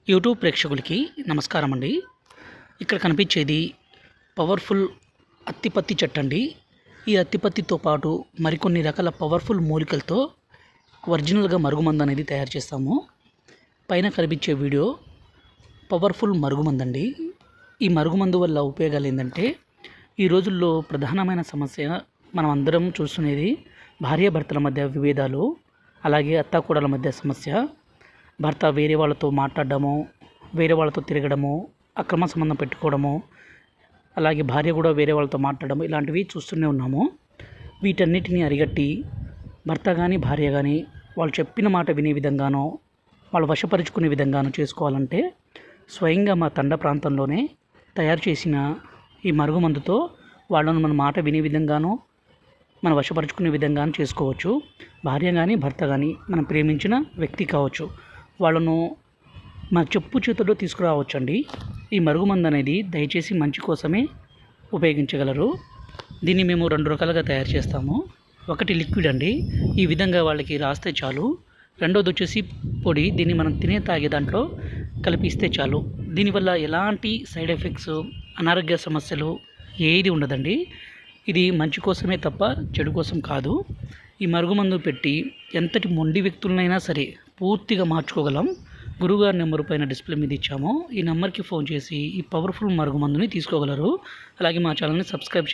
YouTube ప్రేక్షకులకి నమస్కారం అండి. ఇక్కడ కనిపించేది పవర్ఫుల్ అత్తిపత్తి చెట్టు అండి. ఈ అత్తిపత్తితో పాటు మరికొన్ని రకాల పవర్ఫుల్ మూలికలతో ఒరిజినల్గా మరుగుమందు అనేది తయారు చేస్తాము. పైన కనిపించే వీడియో పవర్ఫుల్ మరుగుమందండి. ఈ మరుగుమందు వల్ల ఉపయోగాలు ఏంటంటే, ఈ రోజుల్లో ప్రధానమైన సమస్య మనం అందరం చూస్తున్నది భార్యాభర్తల మధ్య విభేదాలు, అలాగే అత్తాకోడల మధ్య సమస్య. భర్త వేరే వాళ్ళతో మాట్లాడడము, వేరే వాళ్ళతో తిరగడము, అక్రమ సంబంధం పెట్టుకోవడము, అలాగే భార్య కూడా వేరే వాళ్ళతో మాట్లాడడం, ఇలాంటివి చూస్తూనే ఉన్నాము. వీటన్నిటిని అరిగట్టి భర్త కానీ భార్య కానీ వాళ్ళు చెప్పిన మాట వినే విధంగానో, వాళ్ళు వశపరుచుకునే విధంగానో చేసుకోవాలంటే స్వయంగా మా తండ ప్రాంతంలోనే తయారు చేసిన ఈ మరుగుమందుతో వాళ్ళను మన మాట వినే విధంగానో, మన వశపరుచుకునే విధంగానో చేసుకోవచ్చు. భార్య కానీ భర్త కానీ మనం ప్రేమించిన వ్యక్తి కావచ్చు, వాళ్ళను మన చెప్పు చేతుల్లో తీసుకురావచ్చండి. ఈ మరుగుమందు అనేది దయచేసి మంచి కోసమే ఉపయోగించగలరు. దీన్ని మేము 2 రకాలుగా తయారు చేస్తాము. ఒకటి లిక్విడ్ అండి, ఈ విధంగా వాళ్ళకి రాస్తే చాలు. రెండోది వచ్చేసి పొడి, దీన్ని మనం తాగే దాంట్లో కలిపిస్తే చాలు. దీనివల్ల ఎలాంటి సైడ్ ఎఫెక్ట్స్, అనారోగ్య సమస్యలు ఏది ఉండదండి. ఇది మంచి కోసమే తప్ప చెడు కోసం కాదు. ఈ మరుగుమందు పెట్టి ఎంతటి మొండి వ్యక్తులనైనా సరే పూర్తిగా మార్చుకోగలం. గురువుగారి నెంబర్ పైన డిస్ప్లే మీద ఇచ్చాము. ఈ నెంబర్కి ఫోన్ చేసి ఈ పవర్ఫుల్ మరుగుమందుని తీసుకోగలరు. అలాగే మా ఛానల్ని సబ్స్క్రైబ్